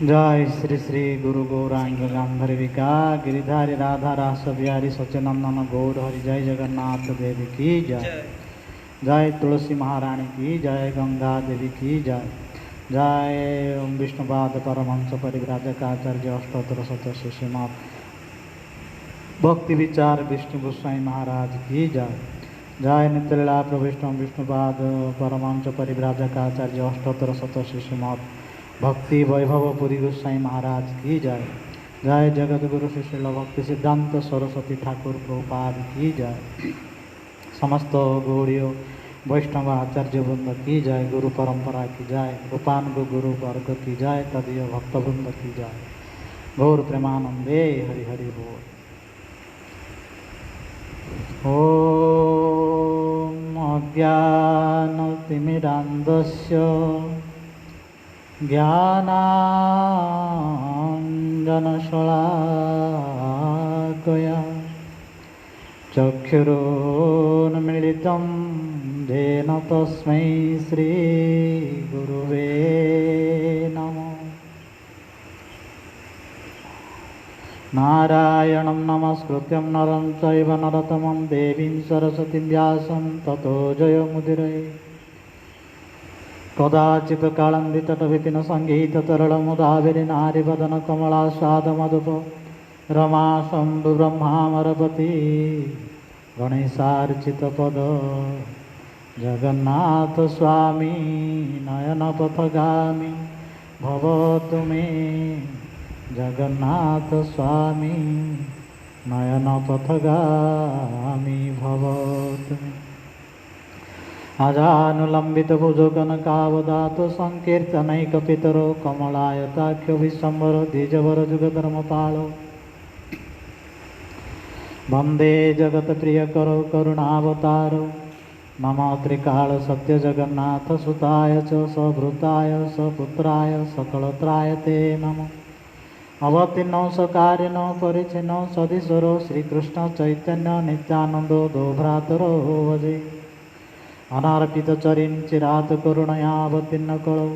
जय श्री श्री गुरु गौरांग गांधर्विका गिरिधारी राधा रास बिहारी सच्चिनंदन गौर हरि जय जगन्नाथ देवी की जय। जय तुलसी महारानी की जय। गंगा देवी की जय। जय ओम विष्णुपाद परमहंस परिव्राजकाचार्य अष्टोत्तर शतस्य श्रीमद् भक्ति विचार विष्णु गोस्वामी महाराज की जय। जय नित्यलीला प्रविष्ट विष्णुपाद परमहंस परिव्राजकाचार्य अष्टोत्तर शतस्य श्रीमद् भक्ति वैभव पुरी गोस्वामी महाराज की जय। जय जगत गुरु शिशिल भक्ति सिद्धांत सरस्वती ठाकुर प्रभुपाद की जय। समस्त गौड़ीय वैष्णव आचार्य वृंद की जय। गुरु परंपरा की जय। रूपानुग गुरु वर्ग की जय। तदीय भक्त वृंद की जय। गौर प्रेमानंदे हरि हरि बोल। ओम अज्ञानतिमिरान्धस्य ज्ञानाञ्जनशलाकया चक्षुरुन्मीलितं येन तस्मै श्रीगुरुवे नमः। नारायणं नमस्कृत्यं नरं चैव नरोत्तमं देवीं सरस्वतीं व्यासं ततो जयमुदीरये। कदाचित् कालन्दितटविपिन सङ्गीततरलमुदाविरि नारिवदन कमलास्वादमधुप रमा शम्भुब्रह्मामरपति गणेशार्चितपद जगन्नाथ स्वामी नयनपथगामी भवतु मे। जगन्नाथ स्वामी नयनपथगामी भवतु मे। अजानुलम्बित भुजगनकावदात संकीर्तनैकपितरो कमलायताख्यो विश्वम्भरो द्विजवर जुगधर्मपालो वन्दे जगत्प्रियकरो करुणावतारो नमो त्रिकाल सत्यजगन्नाथ सुताय च सभृताय सपुत्राय सकलत्राय ते नमो। अवतीर्णो सकारिणो परिचिनो सदीश्वरो श्रीकृष्ण चैतन्य नित्यानन्दो दो भ्रातरो भजे। अनार्पितचरीं चिरात् करुणयावतीर्ण कलौ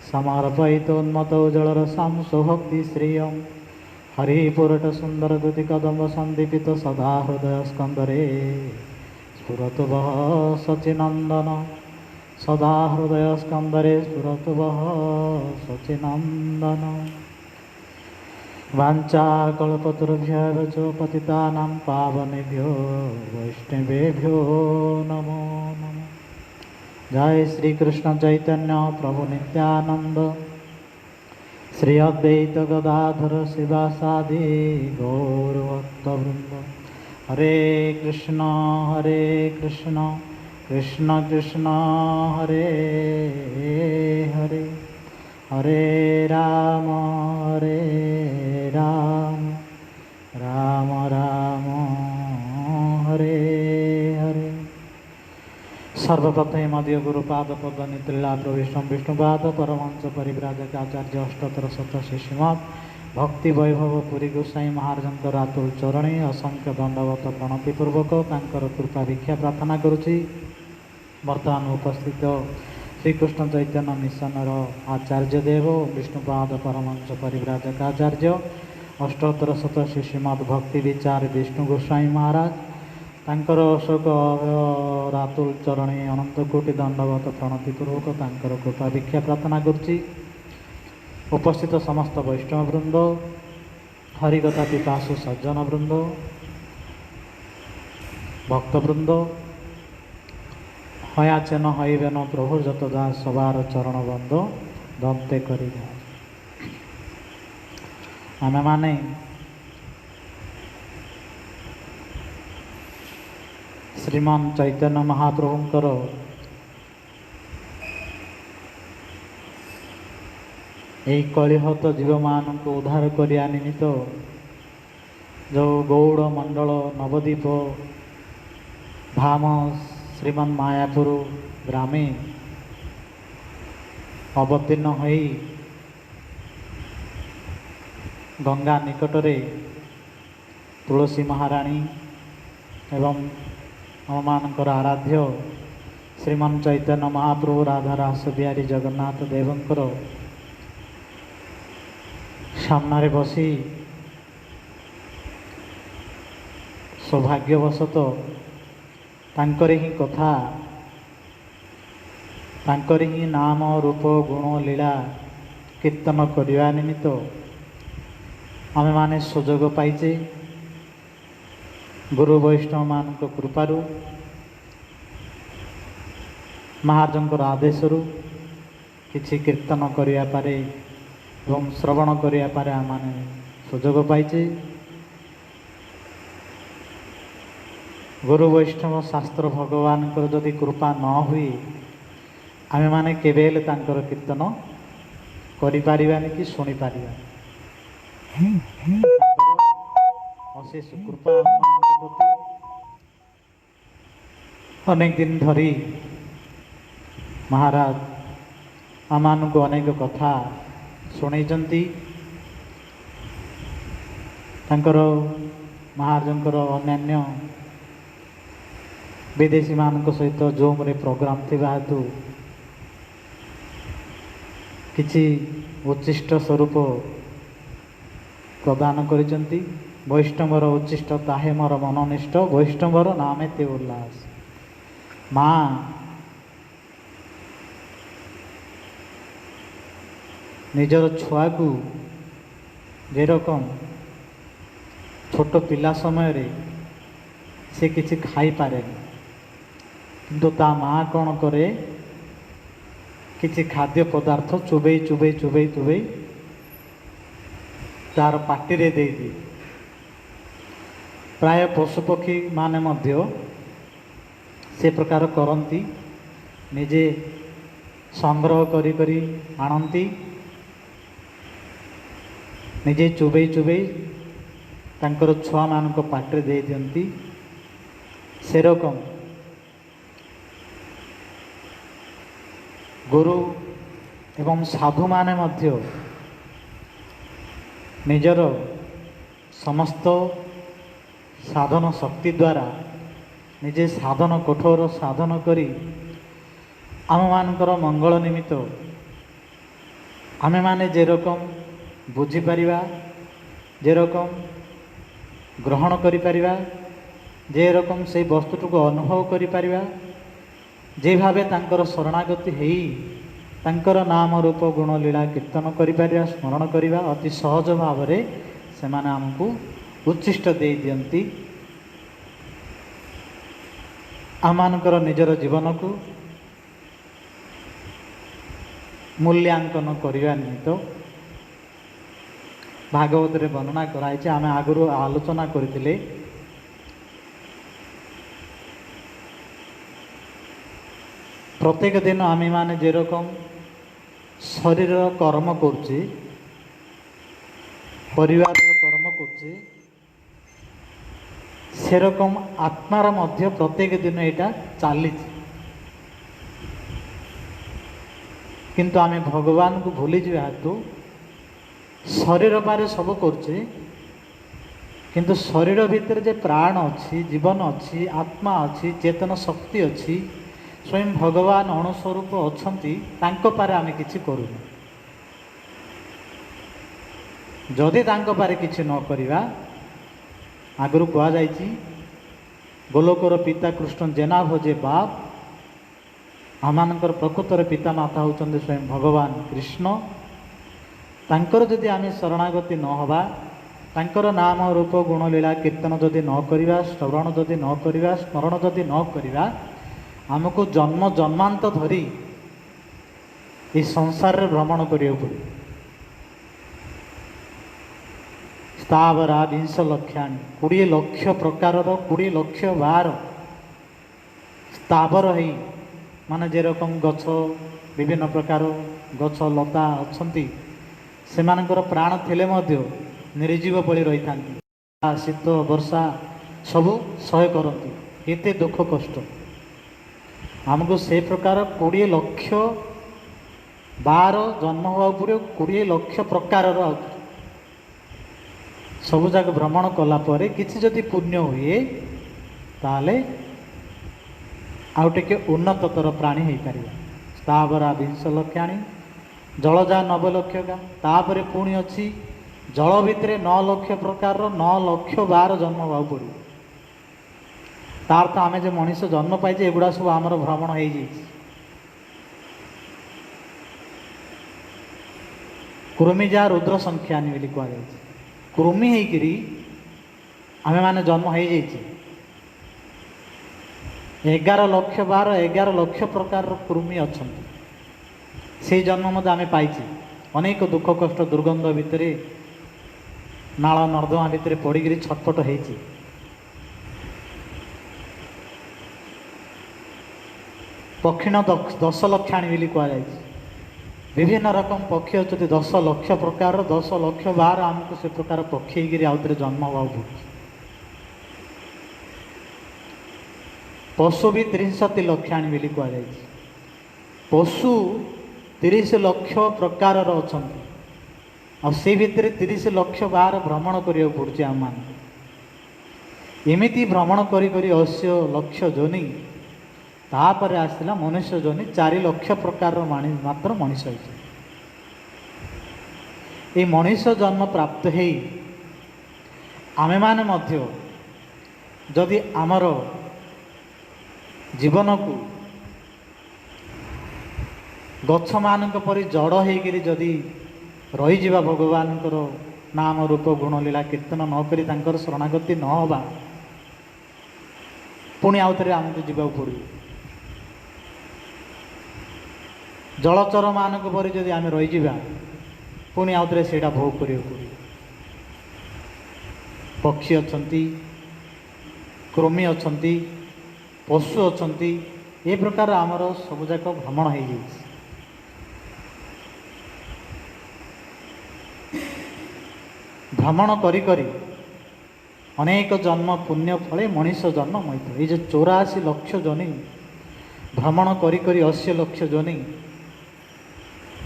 समर्पयितोन्मतौ जलरसां स्वभक्तिश्रियं हरिपुरटसुन्दरदुतिकदम्ब सन्दीपित सदा हृदयस्कन्दरे स्फुरतु वः सचिनन्दन सदा हृदयस्कन्दरे स्फुरतु वः सचिनन्दन। वाञ्छाकल्पतरुभ्यश्च पतितानां पावनेभ्यो वैष्णवेभ्यो नमो नमः। जय श्री कृष्ण चैतन्य प्रभु नित्यानंद श्री अद्वैत गदाधर शिवासादि गौरभक्तवृंद। हरे कृष्ण कृष्ण कृष्ण हरे हरे हरे राम राम राम हरे हरे। सर्वप्रथम मध्य गुरुपाद पद नित्यलीला प्रविष्ट विष्णुपाद परमहंस परिव्राजकाचार्य अष्टोत्तर शतस्य श्रीमद् भक्ति वैभव पुरी गोसाई महाराजंक रातुल चरणे असंख्य दंडवत प्रणतिपूर्वक तांकर कृपा भिक्षा प्रार्थना करुछि। वर्तमान उपस्थित श्रीकृष्ण चैतन्य मिशनर आचार्य देव विष्णुपाद परमहंस परिव्राजकाचार्य अष्टोत्तर शतस्य श्रीमद् भक्ति विचार विष्णु गोस्वामी महाराज तांकर अशोक रातुल चरणे अनंत कोटि दंडवत प्रणतिपूर्वक तांकर कृपा भिक्षा प्रार्थना करुछि। उपस्थित समस्त वैष्णव वृंद हरिकथा पिपासु सज्जन वृंद भक्तवृंद हयाचे न हईबे न प्रभु जतदा सबार चरण बंद दंते करी। आमे माने श्रीमान चैतन्य महाप्रभुंकर यही कलिहत जीव मान को उद्धार करिया निमित्त जो गौड़ मंडल नवद्वीप धाम श्रीमान मायापुर ग्रामे अवतीर्ण होई गंगा निकटरे तुलसी महाराणी एवं आममानकर आराध्य श्रीमान चैतन्य महाप्रभु राधा रास बिहारी जगन्नाथ देवंकर सामने बसी सौभाग्यवशतः तांकरे ही कथा तांकरे ही नाम रूप गुण लीला कीर्तन करने निमित्त आमे माने सुजोग पाइचे। गुरु वैष्णव मान कृपारू महाराजंकर आदेशरू किछि कीर्तन करिया पारे एवं श्रवण करिया पारे आम माने सुजोग पाइचे। गुरु वैष्णव शास्त्र भगवान जदि कृपा न हुए आमे माने केबेले तांकर कीर्तन करि पारिबानि कि सुनि पारिबा। अशेष कृपा अनेक दिन धरी महाराज आमान को अनेक कथा शुणैचंती। तांकर महाराजंकर अन्यान्य विदेशी मान सहित जूम रे प्रोग्राम थिबा हेतु किछि उच्चिष्ट स्वरूप प्रदान करिचंती। वैष्णवर उच्चिष्ट ताहे मोर मननिष्ठ वैष्णवर नामे ते उल्लास। माँ निजर छुआ को जे रकम छोट पिला समय रे से किछि खाई पारे किंतु ता माँ कौन करे किछि खाद्य पदार्थ चुबई चुबई चुबई चुबई तार पाटी रे दे दी। प्राय पशुपक्षी माने मध्य से प्रकार करती निजे संग्रह करी करी आणती निजे चुबई चुबई तांकर छुआ मान पाटे दे दियंती। से रकम गुरु एवं साधु माने मध्य निजर समस्त साधन शक्ति द्वारा निजे साधन कठोर साधन करी आम मानकर मंगल निमित्त आमे माने जे रकम बुझी परिबा जे रकम ग्रहण करि परिबा जे रकम से वस्तुटुक अनुभव करि परिबा जे भावे तांकर शरणागति हेई तांकर नाम रूप गुण लीला कीर्तन करि परिबा स्मरण करिबा अति सहज भाव रे से माने हमकु उच्चिष्ट दे दियंती। आमानकर निजर जीवन को मूल्यांकन करने निमित्त भागवत रे वर्णना कराई। आमे आगुरु आलोचना करथिले प्रत्येक दिन आमे माने जे रकम शरीर कर्म करछे परिवार कर्म करछे से रकम आत्मार मध्य प्रत्येक दिन यहाँ चली किंतु आमे भगवान को भूली जा हेतु शरीर बारे सब करछे किंतु शरीर भितर जे प्राण अच्छी जीवन अच्छी आत्मा अच्छी चेतन शक्ति अच्छी स्वयं भगवान अणुस्वरूप अछंती तांको पारे आमे किछि करूनु। जदि तांको पारे किछि न करिवा आगुरु कहा जाइछि गोलोकर पिता कृष्ण जेना भोजे बाप आमानकर प्रकृतर पिता माता होचंदे स्वयं भगवान कृष्ण। तांकर जदि आमे शरणागति न हवा तांकर नाम रूप गुण लीला कीर्तन जदि न करिवा श्रवण जदि न करिवा स्मरण जदि न करिवा आमको जन्म जन्मांत धरी इस संसार रे भ्रमण करियो पड़े। स्थावरा 20 लक्षाणी 20 लक्ष प्रकार 20 लक्ष बार स्थावर है माने जे रकम गछ विभिन्न प्रकार गछ लता अच्छी से प्राण थिले मध्य निर्जीव पड़ी रही था। शीत वर्षा सबू सहे करती एते दुख कष्ट आमको से प्रकार 20 लक्ष बार जन्म हुआ पूरे 20 लक्ष प्रकार सबु जाक भ्रमण कला परे किछि जदि पुण्य हुए ताले आउ टिके उन्नततर प्राणी हो पार। स्थावरा 20 लक्षाणी जलजा 90 लक्ष का तापर पुणी अच्छी जल भितर 9 लक्ष प्रकार 9 लक्ष बार जन्म हवा पड़ो। तार आम जो मनीष जन्म पाइजे एगुड़ा सब आमर भ्रमण हो कृमि जा रुद्र संख्यानी बोली कहुए कृमि होकरी आम मैंने जन्म हो 11 लक्ष बार 11 लक्ष प्रकार कृमि अच्छा से जन्म मत आम पाई अनेक दुख कष्ट दुर्गंध भितर नाल नर्दमा भितर पड़िकी छटपट हो पक्षिण 10 लक्षाणी बोली कहुए विभिन्न रकम पक्षी अच्छे 10 लक्ष प्रकार 10 लक्ष बार आमको से प्रकार पक्षी आउ थे जन्म हवा पड़े। पशु भी 63 लक्षाणी बोली कहुए पशु 30 लक्ष प्रकार अच्छा से भितर 30 लक्ष बार भ्रमण करिया पड़ुछि आम मान एमिति भ्रमण करी करी 80 लक्ष जोनि तापर आसला मनुष्य जोनि 4 लक्ष प्रकार मात्र मनीष ये मनीष जन्म प्राप्त है आमे माने मध्य जदि आमर जीवन को गछ मानक परि जड़ होकर जदि रही भगवान नाम रूप गुण लीला कीर्तन नक शरणागति नवा पुणी आउ थे आमको जावाक पड़ो। जलचर मानक परि जदि आम रही पुणी आउ थे से भोग कर पक्षी अच्छा कृमि अच्छा पशु अच्छा ये प्रकार आमर सबुजाक भ्रमण हो जाए। भ्रमण करी करी अनेक जन्म पुण्य फले मनीष जन्म मिलता ये जो 84 लक्ष जोनि भ्रमण करी करी 80 लक्ष जोनि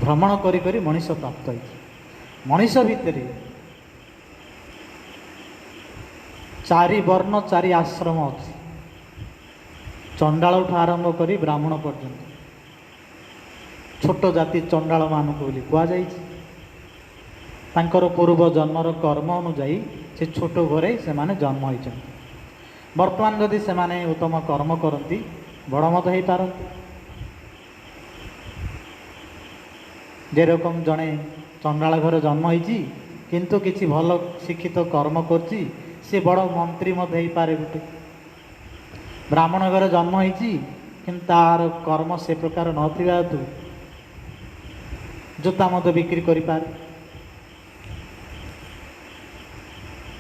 भ्रमण करी करी मनीष प्राप्त हो मनीष भितर 4 वर्ण 4 आश्रम अच्छी चंडाल आरंभ करी ब्राह्मण पर्यंत छोट जाति चंडाल मानक बोली कहुई तांकर पूर्व जन्मर कर्म अनुजाई से छोट घरे से माने जन्म होइछन। वर्तमान जदि से माने उत्तम कर्म करती बड़ मत हो पारती जे रकम जड़े चंडाल घर जन्म होइछि किंतु किछि भल शिक्षित कर्म करछि से बड़ मंत्री मत हो पारे गोटे ब्राह्मण घर जन्म होइछि किंतु तार कर्म से प्रकार नथिबा हेतु जोता मत बिक्री करि पारे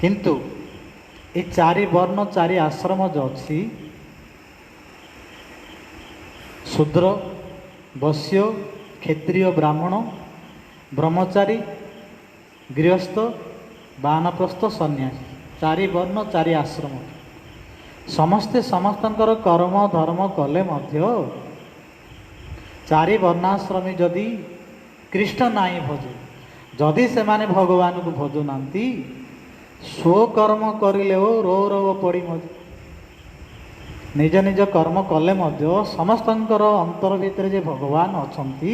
किंतु ये 4 वर्ण 4 आश्रम जो अच्छी शूद्र वैश्य क्षत्रिय ब्राह्मण ब्रह्मचारी गृहस्थ वानप्रस्थ सन्यासी 4 वर्ण 4 आश्रम समस्ते समस्तंकर कर्म धर्म कले मध्य 4 वर्णाश्रमी जदि कृष्ण नाई भजे जदि से माने भगवान को भजु नांती स्वकर्म करिले रो रो पड़ी मजे निज निज कर्म कले मध्य समस्तंकर अंतर भितर जे भगवान अछंती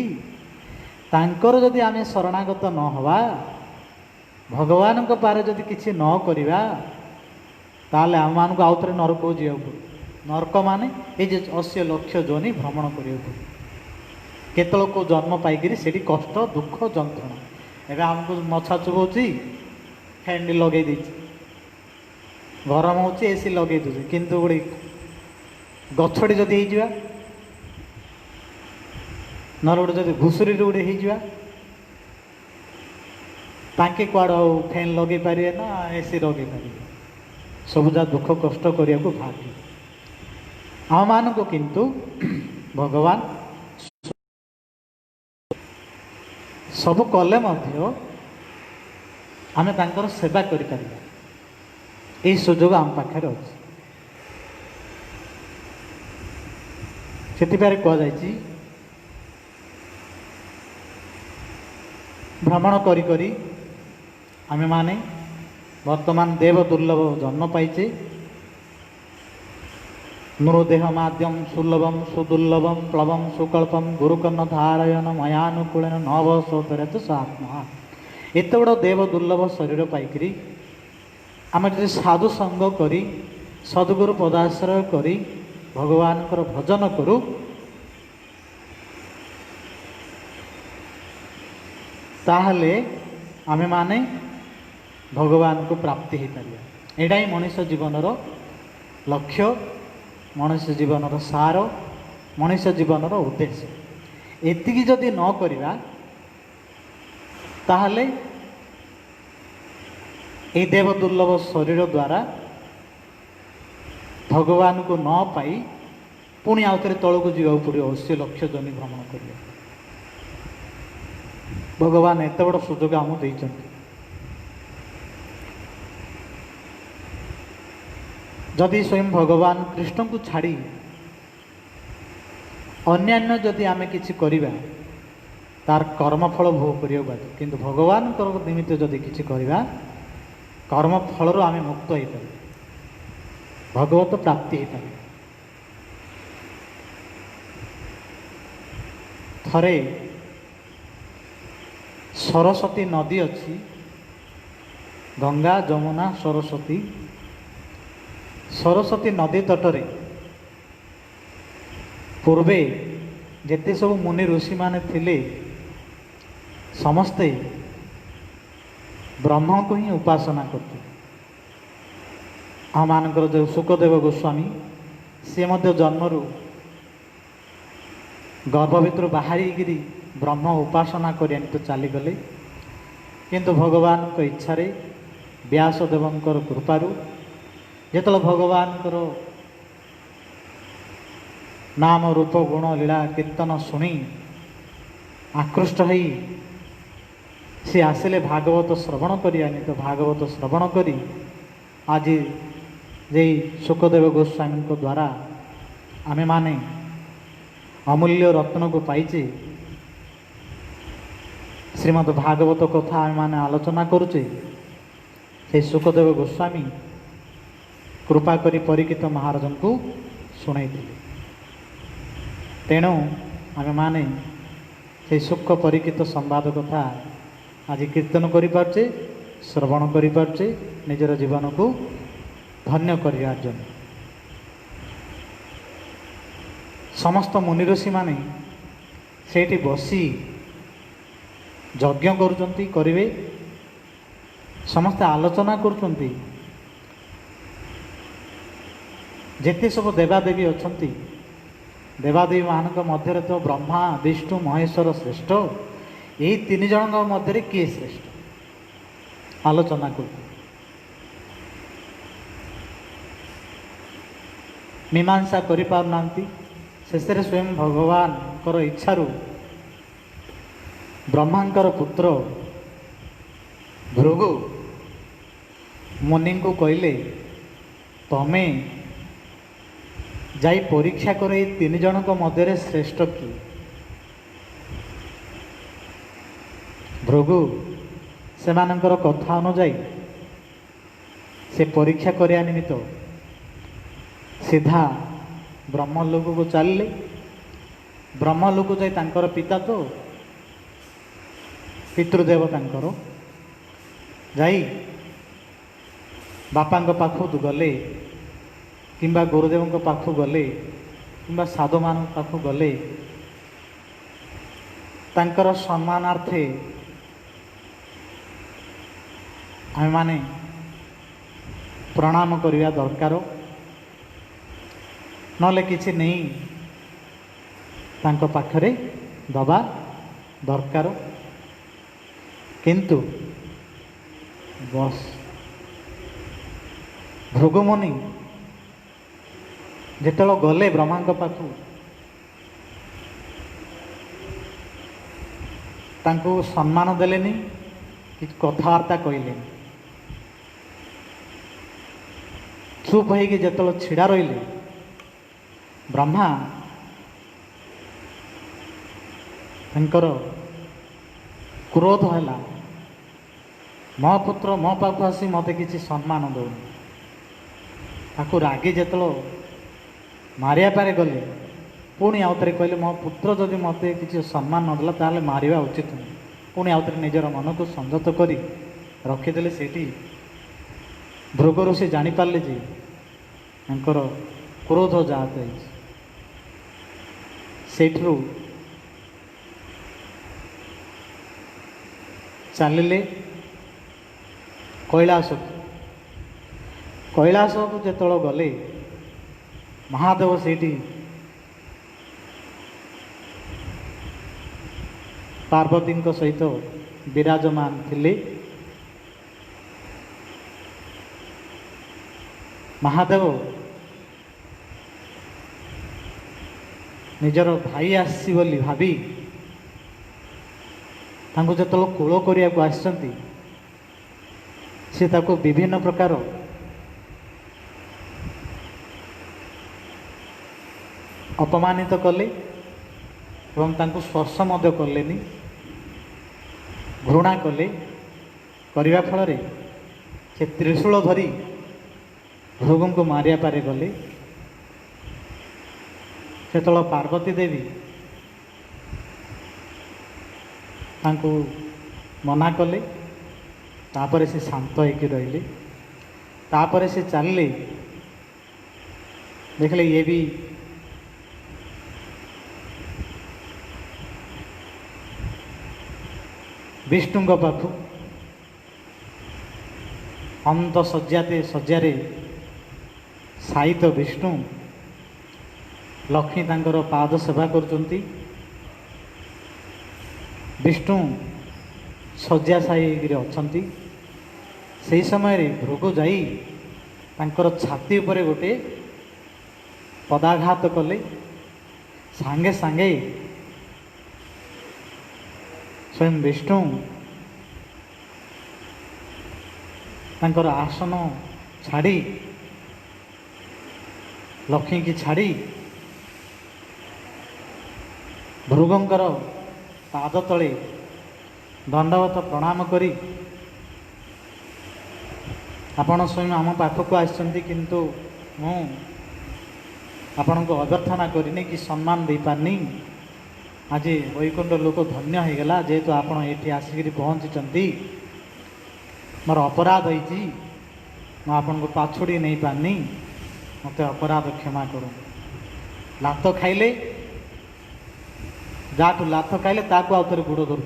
तांकर जदि आमे शरणागत न हवा भगवान को पारे जदि किछि न करिवा ताले आम मानक आउ थे नरक को जीवा नरक माने ये जे 80 लक्ष जोनि भ्रमण करिया केतल को जन्म पाइकरी सेठी कष्ट दुख जंत्रणा एबे हमको मछा चुबौची फैन लगे गरम हो एसी लगे दूसरे किंतु गोटे गछटी जदि हो ना गोटे जब घुषुरी गोटे हो ताके कुआड़ फैन लगे पारे ना एसी लगे पारे सबुजा दुख कष्ट करने को भागी आम मान को किंतु भगवान सब कले आमे तांकर सेवा करि परिबा ए सुजोग आम पाखे अच्छे से कहुई भ्रमण करी करी आमे माने वर्तमान देव दुर्लभ जन्म पाइचे नृदेह माध्यम सुलभम सुदुर्लभम प्लवम सुकल्पम गुरुकर्ण धारयन मयानुकूलन नवसोतरत सात्मा एत बड़ देव दुर्लभ शरीर पाइकरी आम जो साधु संग करी सद्गुरु पदाश्रय करी भगवान भजन करूँ ताहले आमे माने भगवान को प्राप्ति हो पार। एटा ही मनुष्य जीवनर लक्ष्य, मनुष्य जीवनर सार, मनुष्य जीवनर उद्देश्य। एतिकी जदि न करिबा ताहले ए देव दुर्लभ शरीर द्वारा भगवान को न पाई पुणी आउ थे तौक जावाक पड़ो 80 लक्ष जनी भ्रमण करें। भगवान एत बड़ सुजोग आमको देइछन्ति। जदि स्वयं भगवान कृष्ण को छाड़ी अन्यान्य जदि आमे किछि करिबा तार कर्मफल भोग करियो बाकी, किंतु भगवान निमित्त जदि किछि करिबा कर्मफल रो आमे मुक्त हो पार, भगवत प्राप्ति हो पार। थरे सरस्वती नदी अच्छी, गंगा जमुना सरस्वती। सरस्वती नदी तटरे पूर्वे जेते सब मुनि ऋषि माने थिले समस्ते ब्रह्म को ही उपासना करते। हम मानकर जो सुखदेव गोस्वामी सी मध्य जन्मरू गर्भ भितर बाहरी गिरी ब्रह्म उपासना करें तो चलीगले, किंतु भगवान को इच्छा व्यासदेवंकर कृपारू जिते भगवान नाम रूप गुण लीला कीर्तन शुणी आकृष्ट हो सी आसिले भागवत श्रवण करियानी, तो भागवत श्रवण करी आज जे सुखदेव गोस्वामी द्वारा आमे माने अमूल्य रत्न को पाइचे। श्रीमद् भागवत कथा आमे माने आलोचना करुचे। से सुखदेव गोस्वामी कृपा करी परीक्षित महाराज को शुणाई। तेणु आमे माने से सुख परीक्षित संवाद कथा आज कीर्तन करि पारचे, श्रवण करि पारचे, निजर जीवन को धन्य करियार जन्य। समस्त मुनि ऋषि माने सेठी बसी यज्ञ करुचंती, करिवे, समस्ते आलोचना करुचंती। जेते सब देवादेवी अछंती, देवादेवी मानक मध्य तो ब्रह्मा विष्णु महेश्वर श्रेष्ठ, यही 3 जन मध्य किए श्रेष्ठ आलोचना कर मीमांसा करि पारनांती। शेषे स्वयं भगवान कर इच्छारू ब्रह्मांकर पुत्र भृगु मुनि को कहले तमें जाई परीक्षा कर 3 जन मध्य श्रेष्ठ कि। भृगु से कथा अनुजाई से परीक्षा करने निमित्त सीधा ब्रह्मलोक को चलिले। ब्रह्मलोक जाई तांकर पिता तो पितृदेव तांकर जाई बापा पाखु गले किंबा गुरुदेव पाखु गले किंबा साधु मान पाखु गले तांकर सम्मानार्थे आमे माने प्रणाम करिया दरकार, नले किछि नहीं तांको पाखरे दबा दरकार। किंतु बस भृगुमुनि जेतेବେଳେ गले ब्रह्मा पाखु तांको सम्मान देलेनी, कि कथबार्ता कहले। चुप होइके जेतेବେଳେ छिड़ा रहिले ब्रह्मा तांकर क्रोध हैला, मो पुत्र मो पाखु आसी मते किसी सम्मान दौनी। ताकू रागी जेतेବେଳେ मारिया पारे गले पुणी आउ थे कहले मो पुत्र जदि मते किसी सम्मान नदेला ताले मारिबा उचित नहीं। पुणी आउ थे निजर मन को संयत कर रखीदे से भृग ऋषि जापारे जे तांकर क्रोध जात सेठू चलिले कैलाश को जो गले महादेव से पार्वती सहित विराजमान थिले। महादेव निजर भाई आसी बोली भाभी जो कूल करने को आसचंती से ताको विभिन्न प्रकार अपमानित कले एवं तांको स्पर्श मध्य कलेनी घृणा कले करने फल से त्रिशूल धरी भृगु को मारिया पारे गले। से पार्वती देवी तांको मना कले तापर से शांत होकर रहिले। तापर से चलले देखले ये भी विष्णु पाखु अंत सज्जाते सज्जारे साहित विष्णु लक्ष्मी तांकर पाद सेवा करचंती। विष्णु सज्जा साई अछंती। से समय रे भृगु जाई तांकर छाती उपरे गोटे पदाघात कले। सांगे सांगे स्वयं विष्णु तांकर आसन छाड़ी लक्ष्मी की छाड़ी भृगुंकर पाद तले दंडवत प्रणाम करी आपण स्वयं आम पाखक आसचंती किंतु मु आपण को अभ्यर्थना करनी कि सम्मान दे पारनी। आज वैकुंठ लोक धन्य हो गला जेहेतु आपण ये आसिक पहुँची मोर अपराध होती मुझे को पाछुड़ी नहीं पारनी मत अपराध क्षमा करूँ। लात खाइले जाठू लात खाइले ताकू आउे गुड़ धरू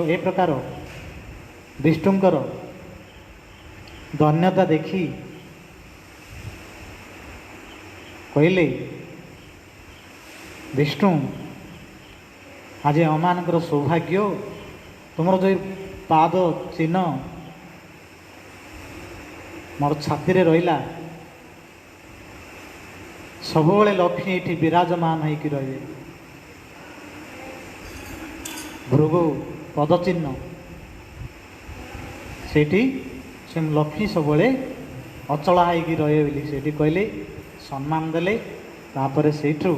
ए प्रकार विष्णुंकर धन्यता देखी कहले विष्णु आज अमानकर सौभाग्य तुम जो पाद चिन्ह मोर छाती रे रहिला सबुबले लक्ष्मी ये विराजमान होकर रहे। भृगु पदचिन्ह सेठी से लक्ष्मी सबुबले अचला होकर रहे बोली सेठी कहले सम्मान देले। तापर सेठू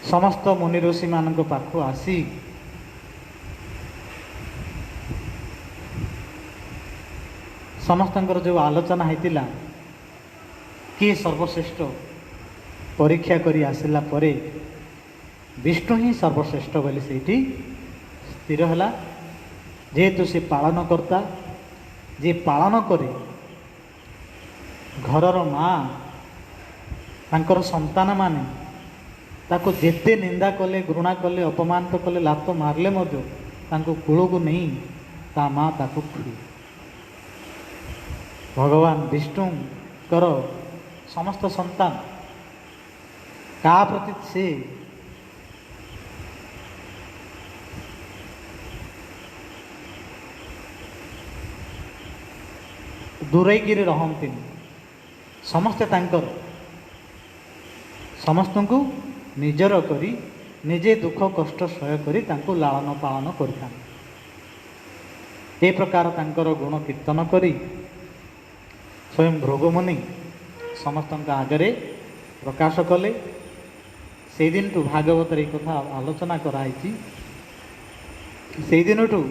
समस्त मुनि ऋषि मान पाखु आसी समस्त जो आलोचना होता किए सर्वश्रेष्ठ परीक्षा करी आसिला परे विष्णु ही सर्वश्रेष्ठ बोली से स्थिर है। जेहेतु से पालन करता जे पालन करे घरर माँ तांकर संतान माने ताको जेते निंदा कले घृणा कले अपमानित कले लात मारले मध्य तांको कूल को नहीं ता माँ ताको खुए। भगवान विष्णु कर समस्त संतान का प्रति से दूरेगिरी रहती समस्ते तांकर समस्त को निजर करी निजे दुख कष्ट सह्य करी तांको लालन पालन करता। ए प्रकार तांकर गुण कीर्तन करी स्वयं भृगुमुनि समस्त आगे प्रकाश कले। से दिन टू भागवत कथा आलोचना कराई से दिन टू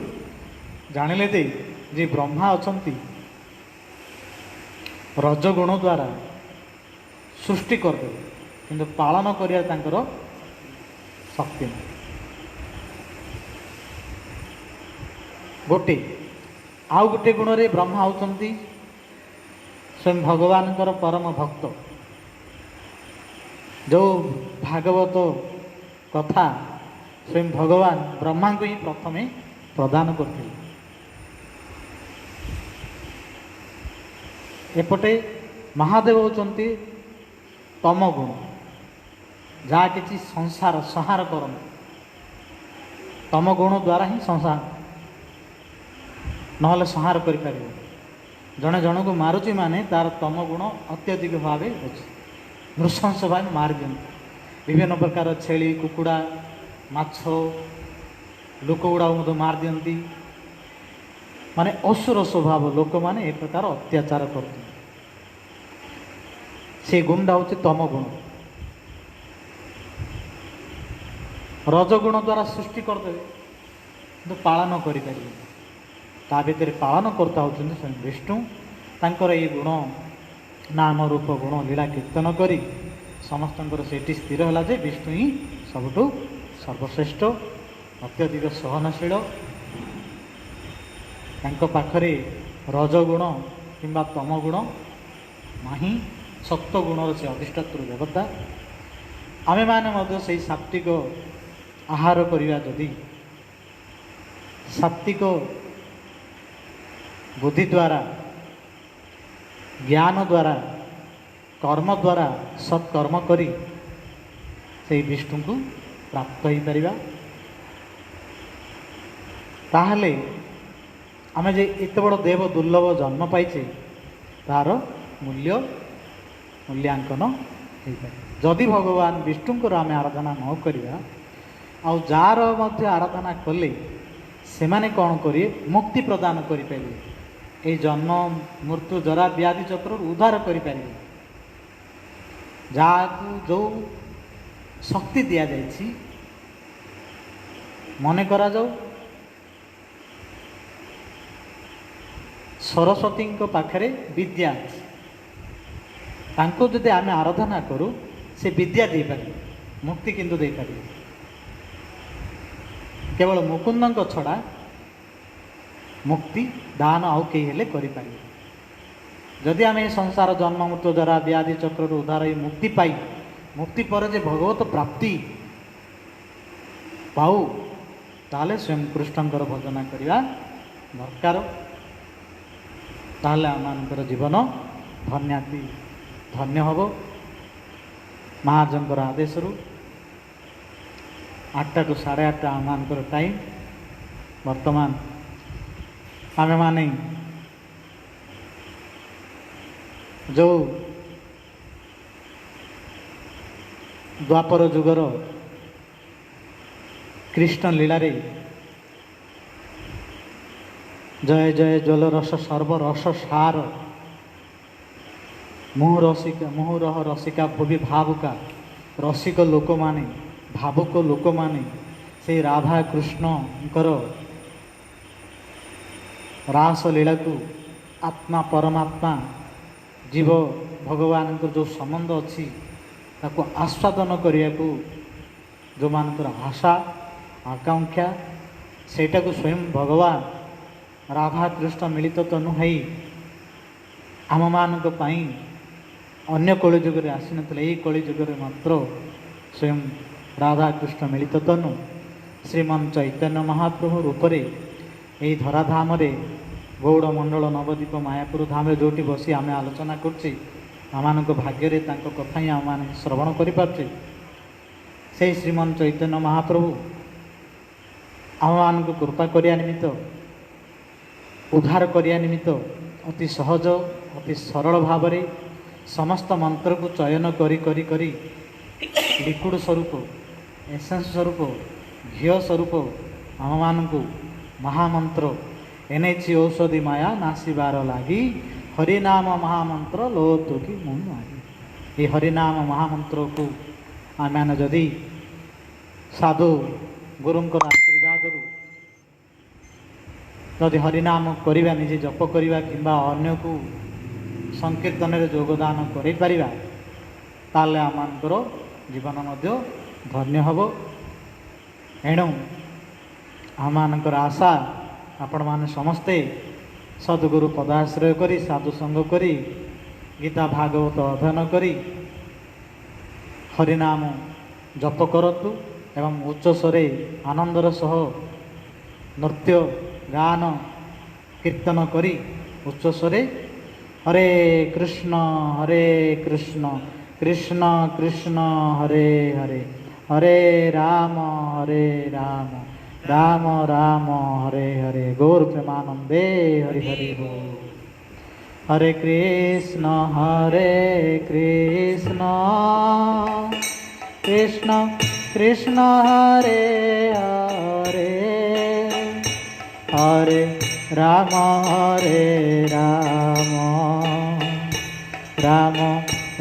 जानिले दे जे ब्रह्मा अछंती रजगुण द्वारा सृष्टि करदे किंतु पालन करिया तांकर शक्ति गोटे आउ गोटे गुण रे ब्रह्मा होचंती स्वयं भगवान परम भक्त जो भागवत कथा स्वयं भगवान ब्रह्मा को ही प्रथमे प्रदान करते एपटे महादेव होचंती तम गुण जहाँ किसी संसार संहार करते तम गुण द्वारा ही संसार नहले संहार कर जड़े जन को मारुची माने तार तम गुण अत्यधिक भाव अच्छे नृशंस भाव मार दिखते विभिन्न प्रकार छेली कुकुड़ा माछ लोक गुड़ा मार दिखती माने असुर स्वभाव लोक माने ए प्रकार अत्याचार करते से गुणटा हूँ तम गुण रजगुण द्वारा सृष्टि करदे कि पालन करें ता भीतर पालन करता होती स्वयं विष्णु तांकर ये गुण नाम रूप गुण लीला कीर्तन करी समस्त सेठी स्थिर है जे विष्णु ही सबुठ सर्वश्रेष्ठ अत्यधिक सहनशील पाखरे रजगुण किंबा तम गुण नाही सत्व गुण से अधिष्ठात्र देवता आमे माने मध्य से सात्विक आहार करिया जदि सात्विक बुद्धि द्वारा ज्ञान द्वारा कर्म द्वारा सत्कर्म करी से विष्णु को प्राप्त हो पारिबा ताहले आमे जे एत बड़ देव दुर्लभ जन्म पाइचे तार मूल्यांकन हो पारे जदि भगवान विष्णुंकर आम आराधना न करिया आउ जार मध्य आराधना कले से माने कौन करिए मुक्ति प्रदान करि पारिबे ए जन्म मृत्यु जरा व्याधि चक्र उद्धार करि पारिबे जाकू जो शक्ति दिया जाइछि मने करा जाऊ सरस्वती पाखरे विद्या तांको जदि आमे आराधना करूँ से विद्या दे पारे मुक्ति किंतु दे पारे केवल मुकुंद छड़ा मुक्ति दान आउ कई हेले करि पारे जदि आमे संसार जन्म मृत्यु द्वारा व्याधि चक्र उद्धार मुक्ति पाई मुक्ति पर जे भगवत प्राप्ति पाऊ ताले स्वयं कृष्णंकर भजना करिया दरकार ताले आमर जीवन धन्याति धन्य हम महाराजंकर आदेश रु 8टा टू 8:30 आमर टाइम वर्तमान आम माने जो द्वापर जुगर कृष्ण लीला रे जय जय जलरस सर्वरस सार मुहुरह रसिका भूवि भावुका रसिक लोक माने भावुक लोक माने से राधा कृष्णकर रास लीला को आत्मा परमात्मा जीव भगवान जो संबंध अच्छी ताको आस्वादन करने को जो मानकर आशा आकांक्षा सेटा को स्वयं भगवान राधा कृष्ण मिलित तो नुहै आम मानक पई अन्य कलिजुग आसी नथिले एही कलिजुग मात्र स्वयं राधा कृष्ण मिलित तनु श्रीमन चैतन्य महाप्रभु रूपरे यही धराधाम गौड़ मंडल नवद्वीप मायापुर धाम जोटी बसी आम आलोचना करछे आम भाग्य कथा ही आम श्रवण करें से श्रीमन चैतन्य महाप्रभु आम कृपा करने निमित्त उद्धार करने निमित्त अति सहज अति सरल भाव समस्त मंत्र को चयन करी करी करी लिक्विड स्वरूप एसेंस स्वरूप घी स्वरूप आम मान महामंत्र एनएच औषधि माया नासिबार लगी हरिनाम महामंत्र लो तो कि मुझे ये हरिनाम महामंत्र को आम जदि साधु गुरुंकर आशीर्वाद जदि हरिनाम करवा निजे जप करवा किंबा अन्य को संकीर्तन योगदान कर आमर जीवन धन्य हम एणु आमମାନଙ୍କର आशा आपण माने समस्ते सद्गुरु पदाश्रय करी साधु संग करी गीता भागवत अध्ययन करी हरिनाम जप करतु एवं उच्च स्वरे आनंदर सह नृत्य गान कीर्तन करी उच्च स्वरे हरे कृष्ण कृष्ण कृष्ण हरे हरे हरे राम राम राम हरे हरे गौर प्रेमानंदे हरि हरि बोल। हरे कृष्ण कृष्ण कृष्ण हरे हरे हरे राम राम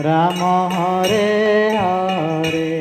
राम हरे हरे।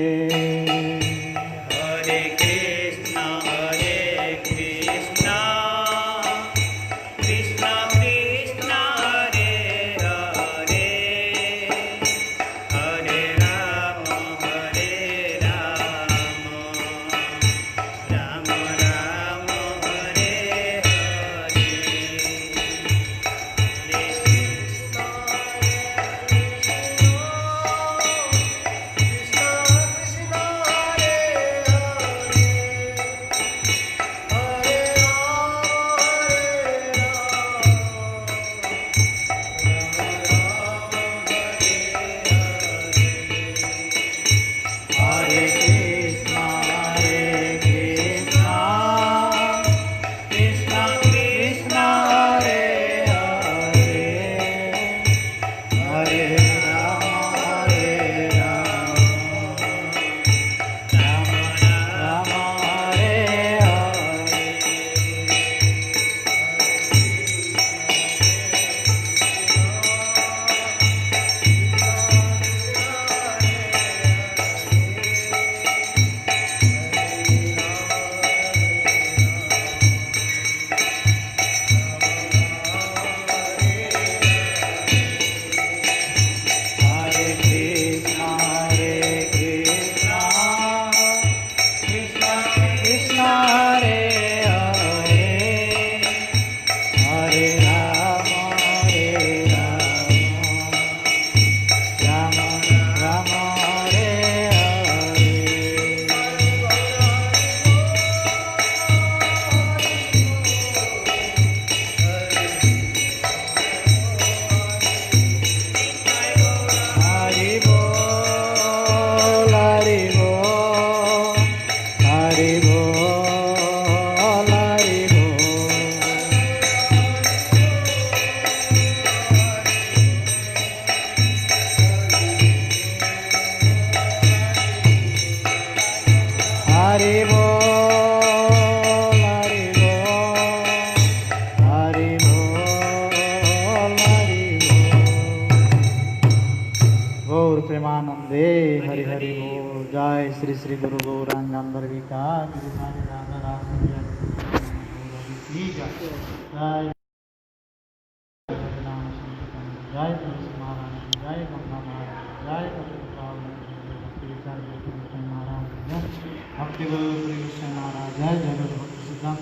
प्रेमानंदे हरि हरि बोल। जय श्री श्री गुरु गौरांग अंबरविका गिरिधारी राधा रास जय जय तुलसी महाराज जय गंगा महाराज जय महाराज भक्ति गुरु श्री कृष्ण महाराज जय जगत भक्त सिद्धांत